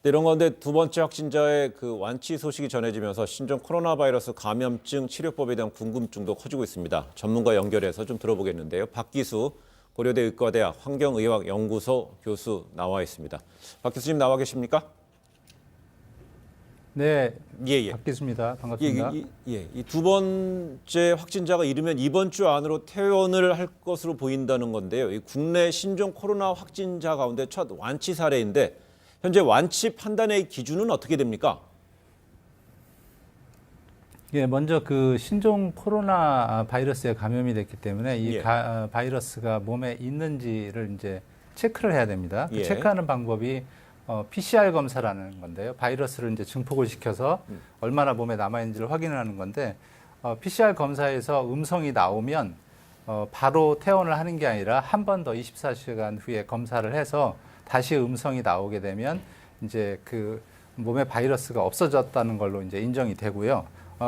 이런 가운데 두 번째 확진자의 그 완치 소식이 전해지면서 신종 코로나 바이러스 감염증 치료법에 대한 궁금증도 커지고 있습니다. 전문가 연결해서 좀 들어보겠는데요. 박기수 고려대 의과대학 환경의학연구소 교수 나와 있습니다. 박 교수님 나와 계십니까? 네, 예. 박기수입니다. 반갑습니다. 이 두 번째 확진자가 이르면 이번 주 안으로 퇴원을 할 것으로 보인다는 건데요. 이 국내 신종 코로나 확진자 가운데 첫 완치 사례인데 현재 완치 판단의 기준은 어떻게 됩니까? 예, 먼저 그 신종 코로나 바이러스에 감염이 됐기 때문에 이 바이러스가 몸에 있는지를 이제 체크를 해야 됩니다. 그 체크하는 방법이 PCR 검사라는 건데요. 바이러스를 이제 증폭을 시켜서 얼마나 몸에 남아 있는지를 확인하는 건데 PCR 검사에서 음성이 나오면 바로 퇴원을 하는 게 아니라 한 번 더 24시간 후에 검사를 해서 다시 음성이 나오게 되면 이제 그 몸에 바이러스가 없어졌다는 걸로 이제 인정이 되고요.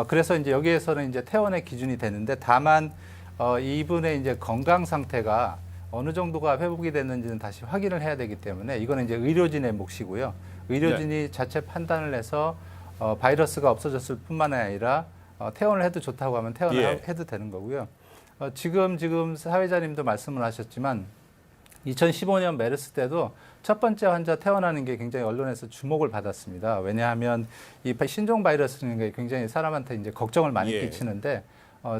그래서 이제 여기에서는 이제 퇴원의 기준이 되는데 다만 이분의 이제 건강 상태가 어느 정도가 회복이 됐는지는 다시 확인을 해야 되기 때문에 이거는 이제 의료진의 몫이고요. 의료진이 자체 판단을 해서 바이러스가 없어졌을 뿐만 아니라 퇴원을 해도 좋다고 하면 퇴원을 해도 되는 거고요. 지금 사회자님도 말씀을 하셨지만 2015년 메르스 때도 첫 번째 환자 퇴원하는 게 굉장히 언론에서 주목을 받았습니다. 왜냐하면 이 신종 바이러스는 게 굉장히 사람한테 이제 걱정을 많이 끼치는데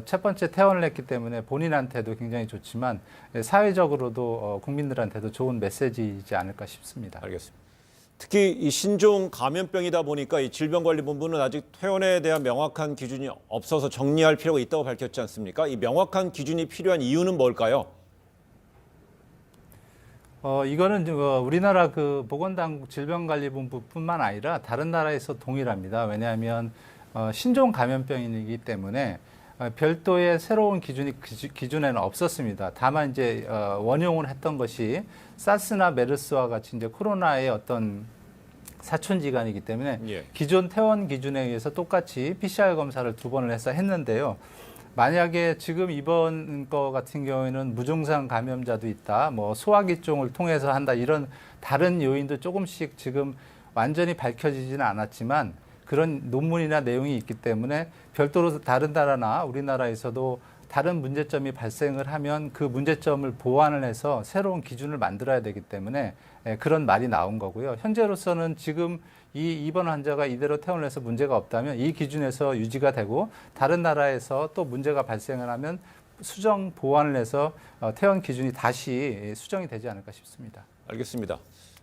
첫 번째 퇴원을 했기 때문에 본인한테도 굉장히 좋지만 사회적으로도 국민들한테도 좋은 메시지이지 않을까 싶습니다. 알겠습니다. 특히 이 신종 감염병이다 보니까 이 질병관리본부는 아직 퇴원에 대한 명확한 기준이 없어서 정리할 필요가 있다고 밝혔지 않습니까? 이 명확한 기준이 필요한 이유는 뭘까요? 이거는 우리나라 그 보건당국 질병관리본부뿐만 아니라 다른 나라에서 동일합니다. 왜냐하면 신종 감염병이기 때문에 별도의 새로운 기준에는 없었습니다. 다만 이제 원용을 했던 것이 사스나 메르스와 같이 이제 코로나의 어떤 사촌지간이기 때문에 기존 퇴원 기준에 의해서 똑같이 PCR 검사를 2번을 해서 했는데요. 만약에 지금 이번 거 같은 경우에는 무증상 감염자도 있다, 뭐 소화기종을 통해서 한다 이런 다른 요인도 조금씩 지금 완전히 밝혀지지는 않았지만 그런 논문이나 내용이 있기 때문에 별도로 다른 나라나 우리나라에서도 다른 문제점이 발생을 하면 그 문제점을 보완을 해서 새로운 기준을 만들어야 되기 때문에 그런 말이 나온 거고요. 현재로서는 지금 이 입원 환자가 이대로 퇴원을 해서 문제가 없다면 이 기준에서 유지가 되고 다른 나라에서 또 문제가 발생을 하면 수정 보완을 해서 퇴원 기준이 다시 수정이 되지 않을까 싶습니다. 알겠습니다.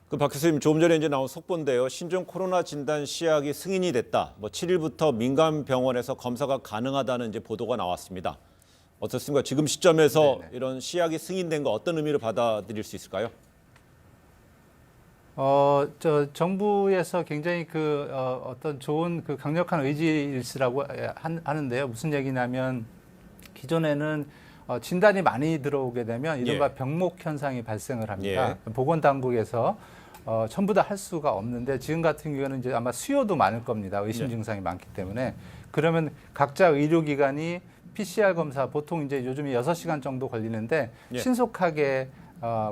그 박 교수님 조금 전에 이제 나온 속보인데요. 신종 코로나 진단 시약이 승인이 됐다. 7일부터 민간 병원에서 검사가 가능하다는 이제 보도가 나왔습니다. 어떻습니까? 지금 시점에서 이런 시약이 승인된 거 어떤 의미로 받아들일 수 있을까요? 정부에서 굉장히 어떤 좋은 강력한 의지일시라고 하는데요. 무슨 얘기냐면 기존에는 진단이 많이 들어오게 되면 이른바 병목 현상이 발생을 합니다. 보건당국에서 전부 다 할 수가 없는데 지금 같은 경우는 이제 아마 수요도 많을 겁니다. 의심 증상이 많기 때문에. 그러면 각자 의료기관이 PCR 검사 보통 이제 요즘에 6시간 정도 걸리는데 신속하게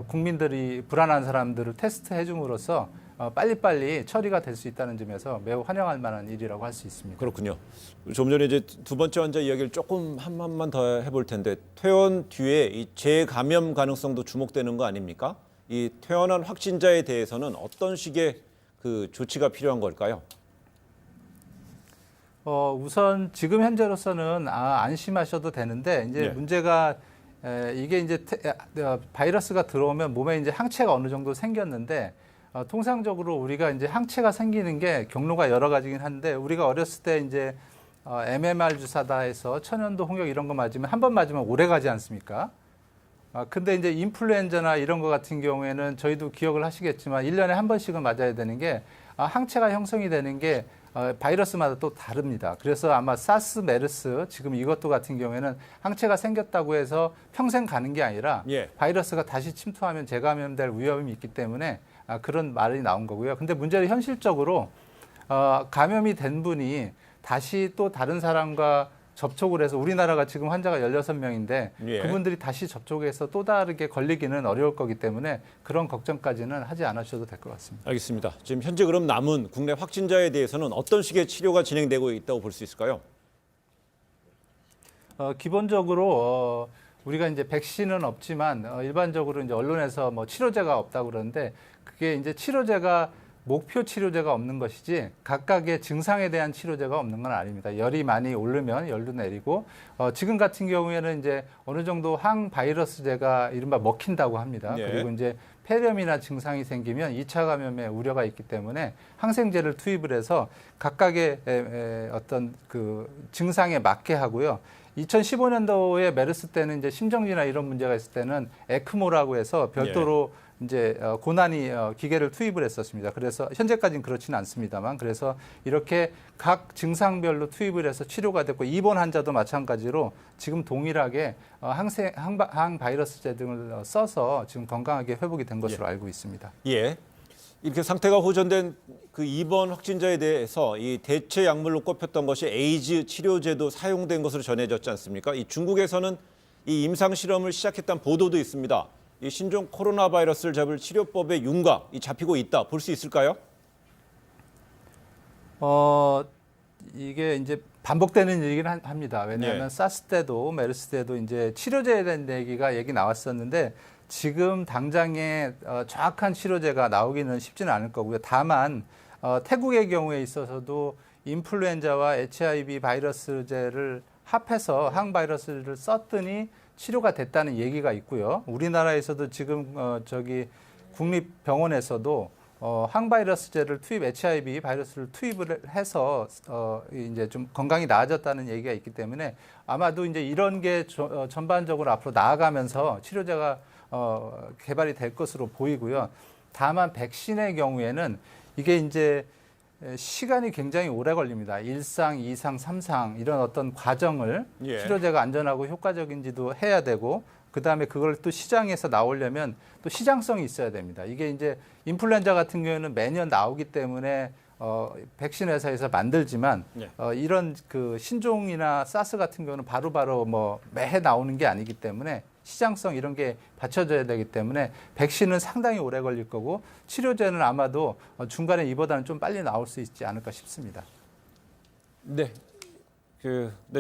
국민들이 불안한 사람들을 테스트해 줌으로써 빨리빨리 처리가 될 수 있다는 점에서 매우 환영할 만한 일이라고 할 수 있습니다. 그렇군요. 좀 전에 이제 두 번째 환자 이야기를 조금 한 번만 더 해볼 텐데 퇴원 뒤에 이 재감염 가능성도 주목되는 거 아닙니까? 이 퇴원한 확진자에 대해서는 어떤 식의 그 조치가 필요한 걸까요? 우선 지금 현재로서는 안심하셔도 되는데 이제 문제가 이게 이제 바이러스가 들어오면 몸에 이제 항체가 어느 정도 생겼는데 통상적으로 우리가 이제 항체가 생기는 게 경로가 여러 가지긴 한데 우리가 어렸을 때 이제 MMR 주사다 해서 천연두, 홍역 이런 거 맞으면 한 번 맞으면 오래 가지 않습니까? 근데 이제 인플루엔자나 이런 거 같은 경우에는 저희도 기억을 하시겠지만 1년에 한 번씩은 맞아야 되는 게 항체가 형성이 되는 게 바이러스마다 또 다릅니다. 그래서 아마 사스, 메르스 지금 이것도 같은 경우에는 항체가 생겼다고 해서 평생 가는 게 아니라 바이러스가 다시 침투하면 재감염될 위험이 있기 때문에 그런 말이 나온 거고요. 근데 문제는 현실적으로 감염이 된 분이 다시 또 다른 사람과 접촉을 해서 우리나라가 지금 환자가 16명인데 예. 그분들이 다시 접촉해서 또 다르게 걸리기는 어려울 거기 때문에 그런 걱정까지는 하지 않으셔도 될 것 같습니다. 알겠습니다. 지금 현재 그럼 남은 국내 확진자에 대해서는 어떤 식의 치료가 진행되고 있다고 볼 수 있을까요? 기본적으로 우리가 이제 백신은 없지만 일반적으로 이제 언론에서 뭐 치료제가 없다고 그러는데 그게 이제 치료제가 목표 치료제가 없는 것이지 각각의 증상에 대한 치료제가 없는 건 아닙니다. 열이 많이 오르면 열도 내리고 지금 같은 경우에는 이제 어느 정도 항바이러스제가 이른바 먹힌다고 합니다. 네. 그리고 이제 폐렴이나 증상이 생기면 2차 감염의 우려가 있기 때문에 항생제를 투입을 해서 각각의 어떤 그 증상에 맞게 하고요. 2015년도에 메르스 때는 이제 심정지나 이런 문제가 있을 때는 에크모라고 해서 별도로 이제 고난이 기계를 투입을 했었습니다. 그래서 현재까지는 그렇지는 않습니다만 그래서 이렇게 각 증상별로 투입을 해서 치료가 됐고 입원 환자도 마찬가지로 지금 동일하게 항바이러스제 등을 써서 지금 건강하게 회복이 된 것으로 알고 있습니다. 예. 이렇게 상태가 호전된 그 입원 확진자에 대해서 이 대체 약물로 꼽혔던 것이 에이즈 치료제도 사용된 것으로 전해졌지 않습니까? 이 중국에서는 이 임상 실험을 시작했다는 보도도 있습니다. 이 신종 코로나 바이러스를 잡을 치료법의 윤곽이 잡히고 있다 볼 수 있을까요? 이게 이제 반복되는 얘기를 합니다. 왜냐하면 네. 사스 때도 메르스 때도 이제 치료제에 대한 얘기 나왔었는데 지금 당장에 정확한 치료제가 나오기는 쉽지는 않을 거고요. 다만 태국의 경우에 있어서도 인플루엔자와 HIV 바이러스제를 합해서 항바이러스를 썼더니 치료가 됐다는 얘기가 있고요. 우리나라에서도 지금 국립병원에서도 항바이러스제를 HIV 바이러스를 투입을 해서 이제 좀 건강이 나아졌다는 얘기가 있기 때문에 아마도 이제 이런 게 전반적으로 앞으로 나아가면서 치료제가 개발이 될 것으로 보이고요. 다만 백신의 경우에는 이게 이제 시간이 굉장히 오래 걸립니다. 1상, 2상, 3상 이런 어떤 과정을 예. 치료제가 안전하고 효과적인지도 해야 되고 그다음에 그걸 또 시장에서 나오려면 또 시장성이 있어야 됩니다. 이게 이제 인플루엔자 같은 경우에는 매년 나오기 때문에 백신 회사에서 만들지만 예. 이런 그 신종이나 사스 같은 경우는 바로바로 뭐 매해 나오는 게 아니기 때문에 시장성 이런 게 받쳐져야 되기 때문에 백신은 상당히 오래 걸릴 거고 치료제는 아마도 중간에 이보다는 좀 빨리 나올 수 있지 않을까 싶습니다. 네.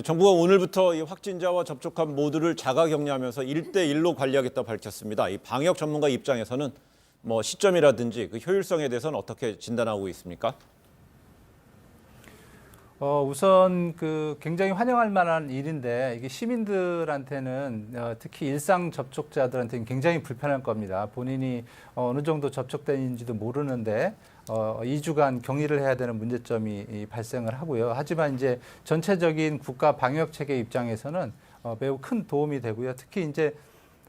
정부가 오늘부터 이 확진자와 접촉한 모두를 자가 격리하면서 1대1로 관리하겠다 밝혔습니다. 이 방역 전문가 입장에서는 뭐 시점이라든지 그 효율성에 대해서는 어떻게 진단하고 있습니까? 우선 그 굉장히 환영할 만한 일인데 이게 시민들한테는 특히 일상 접촉자들한테는 굉장히 불편할 겁니다. 본인이 어느 정도 접촉된지도 모르는데 2주간 격리를 해야 되는 문제점이 발생을 하고요. 하지만 이제 전체적인 국가 방역 체계 입장에서는 매우 큰 도움이 되고요. 특히 이제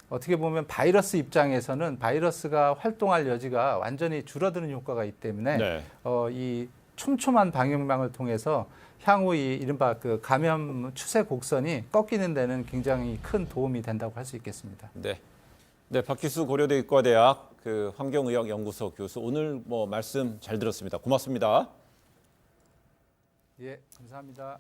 어떻게 보면 바이러스 입장에서는 바이러스가 활동할 여지가 완전히 줄어드는 효과가 있기 때문에 네. 이 촘촘한 방역망을 통해서 향후 이 이른바 그 감염 추세 곡선이 꺾이는 데는 굉장히 큰 도움이 된다고 할 수 있겠습니다. 네. 네, 박기수 고려대 의과대학 그 환경의학연구소 교수 오늘 뭐 말씀 잘 들었습니다. 고맙습니다. 예, 감사합니다.